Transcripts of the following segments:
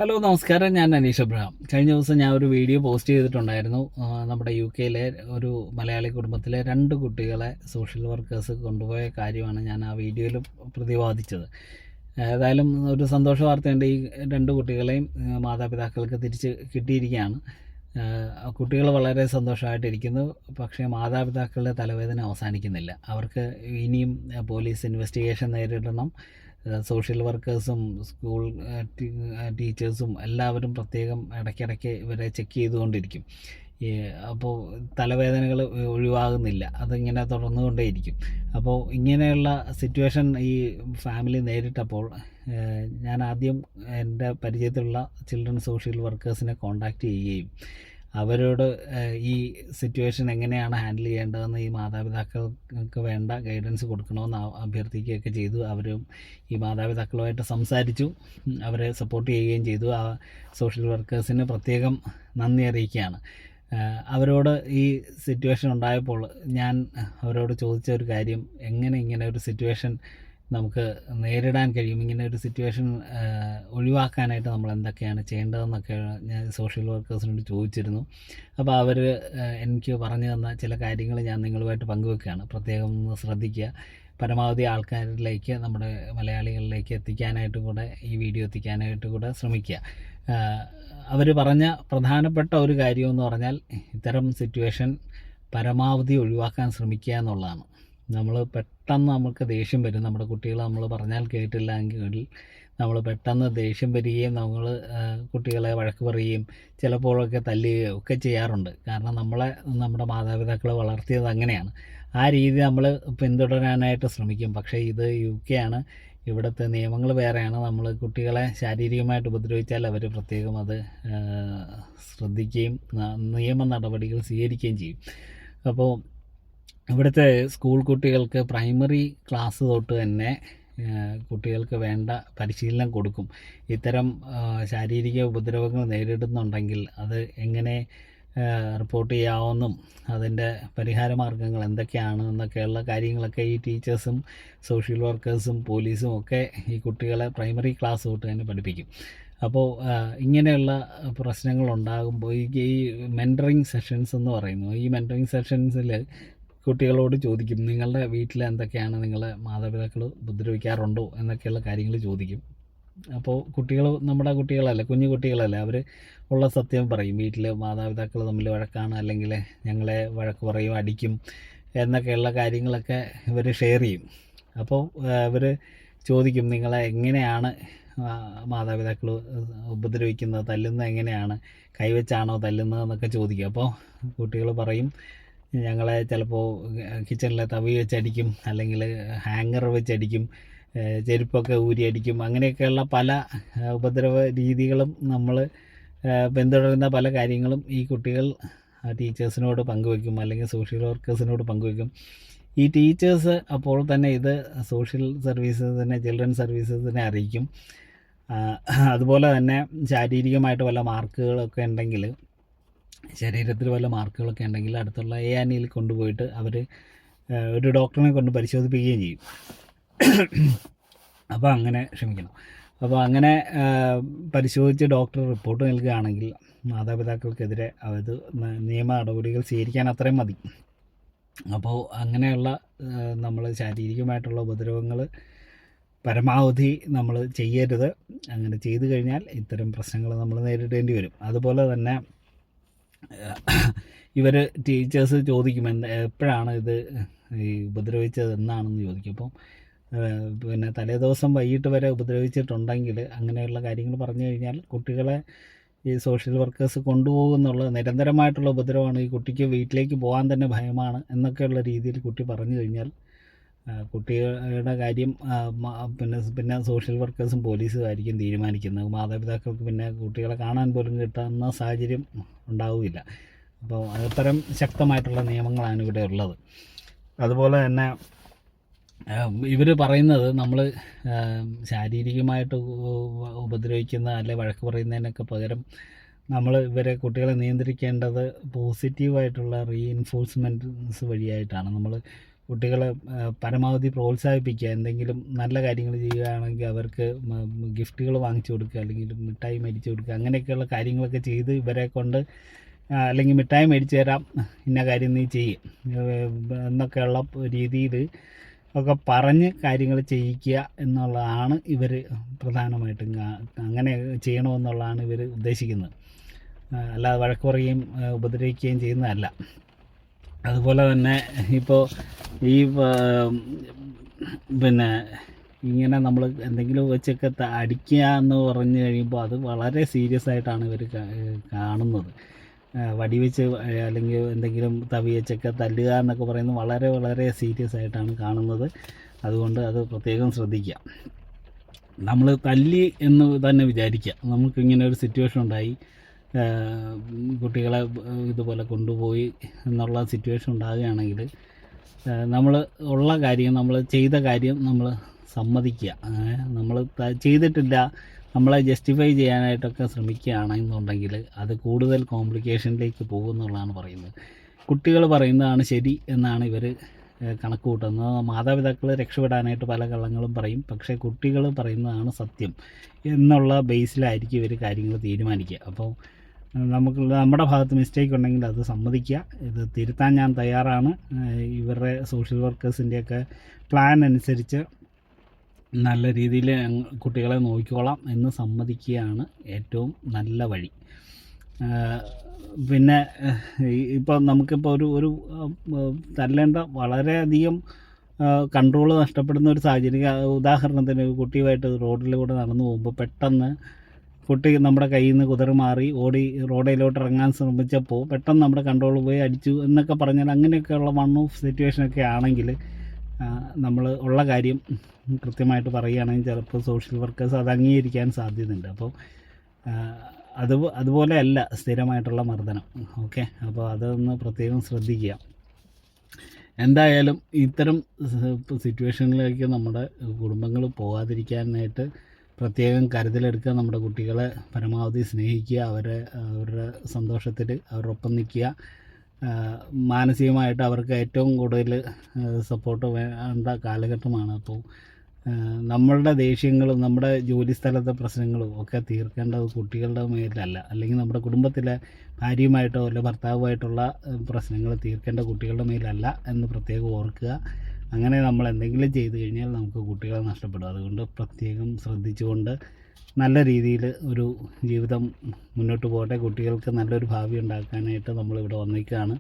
Hello നമസ്കാരം, ഞാൻ Aneesh Abraham. കഴിഞ്ഞ ദിവസം ഞാൻ ഒരു വീഡിയോ പോസ്റ്റ് ചെയ്തിട്ടുണ്ടായിരുന്നു. നമ്മുടെ UK ഒരു മലയാളി കുടുംബത്തിലെ 2 കുട്ടികളെ സോഷ്യൽ വർക്കേഴ്സ് കൊണ്ടുപോയ കാര്യമാണ് ഞാൻ ആ വീഡിയോയിൽ പ്രതിപാദിച്ചത്. ഏതായാലും ഒരു സന്തോഷ വാർത്തയുണ്ട്. ഈ 2 കുട്ടികളെയും മാതാപിതാക്കൾക്ക് തിരിച്ച് കിട്ടിയിരിക്കുകയാണ്. കുട്ടികൾ വളരെ സന്തോഷമായിട്ടിരിക്കുന്നു. പക്ഷേ മാതാപിതാക്കളുടെ തലവേദന അവസാനിക്കുന്നില്ല. അവർക്ക് ഇനിയും പോലീസ് ഇൻവെസ്റ്റിഗേഷൻ നേരിടണം. സോഷ്യൽ വർക്കേഴ്സും സ്കൂൾ ടീച്ചേഴ്സും എല്ലാവരും പ്രത്യേകം ഇടയ്ക്കിടയ്ക്ക് ഇവരെ ചെക്ക് ചെയ്തുകൊണ്ടിരിക്കും. അപ്പോൾ തലവേദനകൾ ഒഴിവാകുന്നില്ല, അതിങ്ങനെ തുടർന്നുകൊണ്ടേയിരിക്കും. അപ്പോൾ ഇങ്ങനെയുള്ള സിറ്റുവേഷൻ ഈ ഫാമിലി നേരിട്ടപ്പോൾ ഞാൻ ആദ്യം എൻ്റെ പരിചയത്തിലുള്ള ചിൽഡ്രൻ സോഷ്യൽ വർക്കേഴ്സിനെ കോൺടാക്റ്റ് ചെയ്യുകയും അവരോട് ഈ സിറ്റുവേഷൻ എങ്ങനെയാണ് ഹാൻഡിൽ ചെയ്യേണ്ടതെന്ന് ഈ മാതാപിതാക്കൾക്ക് വേണ്ട ഗൈഡൻസ് കൊടുക്കണമെന്ന് അഭ്യർത്ഥിക്കുകയൊക്കെ ചെയ്തു. അവരും ഈ മാതാപിതാക്കളുമായിട്ട് സംസാരിച്ചു, അവരെ സപ്പോർട്ട് ചെയ്യുകയും ചെയ്തു. ആ സോഷ്യൽ വർക്കേഴ്സിന് പ്രത്യേകം നന്ദി അറിയിക്കുകയാണ്. അവരോട് ഈ സിറ്റുവേഷൻ ഉണ്ടായപ്പോൾ ഞാൻ അവരോട് ചോദിച്ച ഒരു കാര്യം, എങ്ങനെ ഇങ്ങനെ ഒരു സിറ്റുവേഷൻ നമുക്ക് നേരിടാൻ കഴിയും, ഇങ്ങനെ ഒരു സിറ്റുവേഷൻ ഒഴിവാക്കാനായിട്ട് നമ്മൾ എന്തൊക്കെയാണ് ചെയ്യേണ്ടതെന്നൊക്കെ ഞാൻ സോഷ്യൽ വർക്കേഴ്സിനോട് ചോദിച്ചിരുന്നു. അപ്പോൾ അവർ എനിക്ക് പറഞ്ഞു തന്ന ചില കാര്യങ്ങൾ ഞാൻ നിങ്ങളുമായിട്ട് പങ്കുവെക്കുകയാണ്. പ്രത്യേകം ഒന്ന് ശ്രദ്ധിക്കുക. പരമാവധി ആൾക്കാരിലേക്ക്, നമ്മുടെ മലയാളികളിലേക്ക് എത്തിക്കാനായിട്ടും കൂടെ ഈ വീഡിയോ എത്തിക്കാനായിട്ട് കൂടെ ശ്രമിക്കുക. അവർ പറഞ്ഞ പ്രധാനപ്പെട്ട ഒരു കാര്യമെന്ന് പറഞ്ഞാൽ ഇത്തരം സിറ്റുവേഷൻ പരമാവധി ഒഴിവാക്കാൻ ശ്രമിക്കുക എന്നുള്ളതാണ്. പെട്ടെന്ന് നമുക്ക് ദേഷ്യം വരും. നമ്മുടെ കുട്ടികൾ നമ്മൾ പറഞ്ഞാൽ കേട്ടില്ല എങ്കിൽ നമ്മൾ പെട്ടെന്ന് ദേഷ്യം വരികയും നമ്മൾ കുട്ടികളെ വഴക്ക് പറയുകയും ചിലപ്പോഴൊക്കെ തല്ലുകയോ ഒക്കെ ചെയ്യാറുണ്ട്. കാരണം നമ്മുടെ മാതാപിതാക്കളെ വളർത്തിയത് അങ്ങനെയാണ്. ആ രീതി നമ്മൾ പിന്തുടരാനായിട്ട് ശ്രമിക്കും. പക്ഷേ ഇത് UK ആണ്, ഇവിടുത്തെ നിയമങ്ങൾ വേറെയാണ്. നമ്മൾ കുട്ടികളെ ശാരീരികമായിട്ട് ഉപദ്രവിച്ചാൽ അവർ പ്രത്യേകം അത് ശ്രദ്ധിക്കുകയും നിയമ നടപടികൾ സ്വീകരിക്കുകയും ചെയ്യും. അപ്പോൾ ഇവിടുത്തെ സ്കൂൾ കുട്ടികൾക്ക് പ്രൈമറി ക്ലാസ് തൊട്ട് തന്നെ കുട്ടികൾക്ക് വേണ്ട പരിശീലനം കൊടുക്കും. ഇത്തരം ശാരീരിക ഉപദ്രവങ്ങൾ നേരിടുന്നുണ്ടെങ്കിൽ അത് എങ്ങനെ റിപ്പോർട്ട് ചെയ്യാവുന്നതും അതിൻ്റെ പരിഹാര മാർഗ്ഗങ്ങൾ എന്തൊക്കെയാണ് എന്നൊക്കെയുള്ള കാര്യങ്ങളൊക്കെ ഈ ടീച്ചേഴ്സും സോഷ്യൽ വർക്കേഴ്സും പോലീസും ഒക്കെ ഈ കുട്ടികളെ പ്രൈമറി ക്ലാസ് തൊട്ട് തന്നെ പഠിപ്പിക്കും. അപ്പോൾ ഇങ്ങനെയുള്ള പ്രശ്നങ്ങൾ ഉണ്ടാകുമ്പോൾ ഈ മെൻറ്ററിങ് സെഷൻസ് എന്ന് പറയുന്നു. ഈ മെൻറ്ററിങ് സെഷൻസിൽ കുട്ടികളോട് ചോദിക്കും, നിങ്ങളുടെ വീട്ടിൽ എന്തൊക്കെയാണ്, നിങ്ങളെ മാതാപിതാക്കൾ ഉപദ്രവിക്കാറുണ്ടോ എന്നൊക്കെയുള്ള കാര്യങ്ങൾ ചോദിക്കും. അപ്പോൾ നമ്മുടെ കുട്ടികളല്ലേ, കുഞ്ഞു കുട്ടികളല്ലേ, അവർ ഉള്ള സത്യം പറയും. വീട്ടിൽ മാതാപിതാക്കൾ തമ്മിൽ വഴക്കാണ്, അല്ലെങ്കിൽ ഞങ്ങളെ വഴക്ക് പറയും, അടിക്കും എന്നൊക്കെയുള്ള കാര്യങ്ങളൊക്കെ ഇവർ ഷെയർ ചെയ്യും. അപ്പോൾ ഇവർ ചോദിക്കും, നിങ്ങളെ എങ്ങനെയാണ് മാതാപിതാക്കൾ ഉപദ്രവിക്കുന്നത്, തല്ലുന്നത് എങ്ങനെയാണ്, കൈവച്ചാണോ തല്ലുന്നത് എന്നൊക്കെ ചോദിക്കും. അപ്പോൾ കുട്ടികൾ പറയും, ഞങ്ങളെ ചിലപ്പോൾ കിച്ചണിലെ തവി വെച്ചടിക്കും, അല്ലെങ്കിൽ ഹാങ്ങർ വെച്ചടിക്കും, ചെരുപ്പൊക്കെ ഊരി അടിക്കും. അങ്ങനെയൊക്കെയുള്ള പല ഉപദ്രവ രീതികളും നമ്മൾ പിന്തുടരുന്ന പല കാര്യങ്ങളും ഈ കുട്ടികൾ ടീച്ചേഴ്സിനോട് പങ്കുവയ്ക്കും, അല്ലെങ്കിൽ സോഷ്യൽ വർക്കേഴ്സിനോട് പങ്കുവയ്ക്കും. ഈ ടീച്ചേഴ്സ് അപ്പോൾ തന്നെ ഇത് സോഷ്യൽ സർവീസസിനെ, ചിൽഡ്രൻ സർവീസസിനെ അറിയിക്കും. അതുപോലെ തന്നെ ശാരീരികമായിട്ട് വല്ല മാർക്കുകളൊക്കെ ഉണ്ടെങ്കിൽ, ശരീരത്തിൽ വല്ല മാർക്കുകളൊക്കെ ഉണ്ടെങ്കിൽ അടുത്തുള്ള ANEയിൽ കൊണ്ടുപോയിട്ട് അവർ ഒരു ഡോക്ടറിനെ കൊണ്ട് പരിശോധിപ്പിക്കുകയും ചെയ്യും. അപ്പോൾ അങ്ങനെ പരിശോധിച്ച് ഡോക്ടർ റിപ്പോർട്ട് നൽകുകയാണെങ്കിൽ മാതാപിതാക്കൾക്കെതിരെ അത് നിയമ നടപടികൾ സ്വീകരിക്കാൻ അത്രയും മതി. അപ്പോൾ അങ്ങനെയുള്ള നമ്മൾ ശാരീരികമായിട്ടുള്ള ഉപദ്രവങ്ങൾ പരമാവധി നമ്മൾ ചെയ്യരുത്. അങ്ങനെ ചെയ്തു കഴിഞ്ഞാൽ ഇത്തരം പ്രശ്നങ്ങൾ നമ്മൾ നേരിടേണ്ടി വരും. അതുപോലെ തന്നെ ഇവർ ടീച്ചേഴ്സ് ചോദിക്കും, എപ്പോഴാണ് ഇത് ഈ ഉപദ്രവിച്ചത് എന്നാണെന്ന് ചോദിക്കും. അപ്പം പിന്നെ തലേദിവസം വൈകിട്ട് വരെ ഉപദ്രവിച്ചിട്ടുണ്ടെങ്കിൽ അങ്ങനെയുള്ള കാര്യങ്ങൾ പറഞ്ഞു കഴിഞ്ഞാൽ കുട്ടികളെ ഈ സോഷ്യൽ വർക്കേഴ്സ് കൊണ്ടുപോകുന്നുള്ള നിരന്തരമായിട്ടുള്ള ഉപദ്രവമാണ്, ഈ കുട്ടിക്ക് വീട്ടിലേക്ക് പോകാൻ തന്നെ ഭയമാണ് എന്നൊക്കെയുള്ള രീതിയിൽ കുട്ടി പറഞ്ഞു കഴിഞ്ഞാൽ കുട്ടികളുടെ കാര്യം പിന്നെ സോഷ്യൽ വർക്കേഴ്സും പോലീസും ആയിരിക്കും തീരുമാനിക്കുന്നത്. മാതാപിതാക്കൾക്ക് പിന്നെ കുട്ടികളെ കാണാൻ പോലും കിട്ടുന്ന സാഹചര്യം ഉണ്ടാവില്ല. അപ്പോൾ അത്തരം ശക്തമായിട്ടുള്ള നിയമങ്ങളാണ് ഇവിടെ ഉള്ളത്. അതുപോലെ തന്നെ ഇവർ പറയുന്നത്, നമ്മൾ ശാരീരികമായിട്ട് ഉപദ്രവിക്കുന്ന അല്ലെ വഴക്ക് പറയുന്നതിനൊക്കെ പകരം നമ്മൾ കുട്ടികളെ നിയന്ത്രിക്കേണ്ടത് പോസിറ്റീവായിട്ടുള്ള റീഇൻഫോഴ്സ്മെൻറ്റ്സ് വഴിയായിട്ടാണ്. നമ്മൾ കുട്ടികളെ പരമാവധി പ്രോത്സാഹിപ്പിക്കുക. എന്തെങ്കിലും നല്ല കാര്യങ്ങൾ ചെയ്യുകയാണെങ്കിൽ അവർക്ക് ഗിഫ്റ്റുകൾ വാങ്ങിച്ചു കൊടുക്കുക, അല്ലെങ്കിൽ മിഠായി മേടിച്ചു കൊടുക്കുക, അങ്ങനെയൊക്കെയുള്ള കാര്യങ്ങളൊക്കെ ചെയ്ത് ഇവരെ കൊണ്ട് അല്ലെങ്കിൽ മിഠായി മേടിച്ചു തരാം, ഇന്ന കാര്യം നീ ചെയ്യും എന്നൊക്കെയുള്ള രീതിയിൽ ഒക്കെ പറഞ്ഞ് കാര്യങ്ങൾ ചെയ്യിക്കുക എന്നുള്ളതാണ് ഇവർ പ്രധാനമായിട്ടും അങ്ങനെ ചെയ്യണമെന്നുള്ളതാണ് ഇവർ ഉദ്ദേശിക്കുന്നത്. അല്ലാതെ വഴക്ക് പറയുകയും ഉപദ്രവിക്കുകയും ചെയ്യുന്നതല്ല. അതുപോലെ തന്നെ ഇപ്പോൾ ഈ പിന്നെ ഇങ്ങനെ നമ്മൾ എന്തെങ്കിലും വെച്ചൊക്കെ അടിക്കുക എന്ന് പറഞ്ഞു കഴിയുമ്പോൾ അത് വളരെ സീരിയസ് ആയിട്ടാണ് ഇവർ കാണുന്നത്. വടിവെച്ച് അല്ലെങ്കിൽ എന്തെങ്കിലും തവി വെച്ചൊക്കെ തല്ലുക എന്നൊക്കെ പറയുന്നത് വളരെ വളരെ സീരിയസ് ആയിട്ടാണ് കാണുന്നത്. അതുകൊണ്ട് അത് പ്രത്യേകം ശ്രദ്ധിക്കുക. നമ്മൾ തല്ലി എന്ന് തന്നെ വിചാരിക്കുക. നമുക്കിങ്ങനെ ഒരു സിറ്റുവേഷൻ ഉണ്ടായി, കുട്ടികളെ ഇതുപോലെ കൊണ്ടുപോയി എന്നുള്ള സിറ്റുവേഷൻ ഉണ്ടാകുകയാണെങ്കിൽ നമ്മൾ ഉള്ള കാര്യം, നമ്മൾ ചെയ്ത കാര്യം നമ്മൾ സമ്മതിക്കുക. നമ്മൾ ചെയ്തിട്ടില്ല, നമ്മളെ ജസ്റ്റിഫൈ ചെയ്യാനായിട്ടൊക്കെ ശ്രമിക്കുകയാണെന്നുണ്ടെങ്കിൽ അത് കൂടുതൽ കോംപ്ലിക്കേഷനിലേക്ക് പോകുമെന്നുള്ളതാണ് പറയുന്നത്. കുട്ടികൾ പറയുന്നതാണ് ശരി എന്നാണ് ഇവർ കണക്ക് കൂട്ടുന്നത്. മാതാപിതാക്കൾ രക്ഷപ്പെടാനായിട്ട് പല കള്ളങ്ങളും പറയും, പക്ഷേ കുട്ടികൾ പറയുന്നതാണ് സത്യം എന്നുള്ള ബേസിലായിരിക്കും ഇവർ കാര്യങ്ങൾ തീരുമാനിക്കുക. അപ്പോൾ നമ്മുടെ ഭാഗത്ത് മിസ്റ്റേക്ക് ഉണ്ടെങ്കിൽ അത് സമ്മതിക്കുക. ഇത് തിരുത്താൻ ഞാൻ തയ്യാറാണ്. ഇവരുടെ സോഷ്യൽ വർക്കേഴ്സിൻ്റെയൊക്കെ പ്ലാൻ അനുസരിച്ച് നല്ല രീതിയിൽ കുട്ടികളെ നോക്കിക്കോളാം എന്ന് സമ്മതിക്കുകയാണ് ഏറ്റവും നല്ല വഴി. പിന്നെ ഇപ്പോൾ നമുക്കിപ്പോൾ ഒരു തല്ലേണ്ട വളരെയധികം കൺട്രോൾ നഷ്ടപ്പെടുന്ന ഒരു സാഹചര്യം, ഉദാഹരണത്തിന് കുട്ടിയുമായിട്ട് റോഡിലൂടെ നടന്നു പോകുമ്പോൾ പെട്ടെന്ന് കുട്ടി നമ്മുടെ കയ്യിൽ നിന്ന് കുതറി മാറി ഓടി റോഡിലോട്ട് ഇറങ്ങാൻ ശ്രമിച്ചപ്പോൾ പെട്ടെന്ന് നമ്മുടെ കൺട്രോൾ പോയി അടിച്ചു എന്നൊക്കെ പറഞ്ഞാൽ, അങ്ങനെയൊക്കെയുള്ള വൺ ഓഫ് സിറ്റുവേഷനൊക്കെ ആണെങ്കിൽ നമ്മൾ ഉള്ള കാര്യം കൃത്യമായിട്ട് പറയുകയാണെങ്കിൽ ചിലപ്പോൾ സോഷ്യൽ വർക്കേഴ്സ് അത് അംഗീകരിക്കാൻ സാധ്യതയുണ്ട്. അപ്പോൾ അതുപോലെ അല്ല സ്ഥിരമായിട്ടുള്ള മർദ്ദനം. ഓക്കെ, അപ്പോൾ അതൊന്ന് പ്രത്യേകം ശ്രദ്ധിക്കുക. എന്തായാലും ഇത്തരം സിറ്റുവേഷനിലേക്ക് നമ്മുടെ കുടുംബങ്ങൾ പോകാതിരിക്കാനായിട്ട് പ്രത്യേകം കരുതലെടുക്കുക. നമ്മുടെ കുട്ടികളെ പരമാവധി സ്നേഹിക്കുക, അവരുടെ സന്തോഷത്തിൽ അവരോടൊപ്പം നിൽക്കുക. മാനസികമായിട്ട് അവർക്ക് ഏറ്റവും കൂടുതൽ സപ്പോർട്ട് വേണ്ട കാലഘട്ടമാണ്. അപ്പോൾ നമ്മളുടെ ദേഷ്യങ്ങളും നമ്മുടെ ജോലി സ്ഥലത്തെ പ്രശ്നങ്ങളും ഒക്കെ തീർക്കേണ്ടത് കുട്ടികളുടെ മേലല്ല, അല്ലെങ്കിൽ നമ്മുടെ കുടുംബത്തിലെ ഭാര്യയുമായിട്ടോ അല്ലെ ഭർത്താവുമായിട്ടുള്ള പ്രശ്നങ്ങൾ തീർക്കേണ്ട കുട്ടികളുടെ മേലല്ല എന്ന് പ്രത്യേകം ഓർക്കുക. അങ്ങനെ നമ്മൾ എന്തെങ്കിലും ചെയ്തു കഴിഞ്ഞാൽ നമുക്ക് കുട്ടികളെ നഷ്ടപ്പെടും. അതുകൊണ്ട് പ്രത്യേകം ശ്രദ്ധിച്ചുകൊണ്ട് നല്ല രീതിയിൽ ഒരു ജീവിതം മുന്നോട്ട് പോകട്ടെ. കുട്ടികൾക്ക് നല്ലൊരു ഭാവി ഉണ്ടാക്കാനായിട്ട് നമ്മളിവിടെ വന്നിരിക്കുകയാണ്.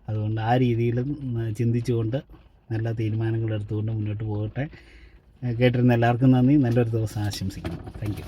അതുകൊണ്ട് ആ രീതിയിൽ ചിന്തിച്ചുകൊണ്ട് നല്ല തീരുമാനങ്ങൾ എടുത്തുകൊണ്ട് മുന്നോട്ട് പോകട്ടെ. കേട്ടിരുന്ന എല്ലാവർക്കും നന്ദി. നല്ലൊരു ദിവസം ആശംസിക്കുന്നു. Thank you.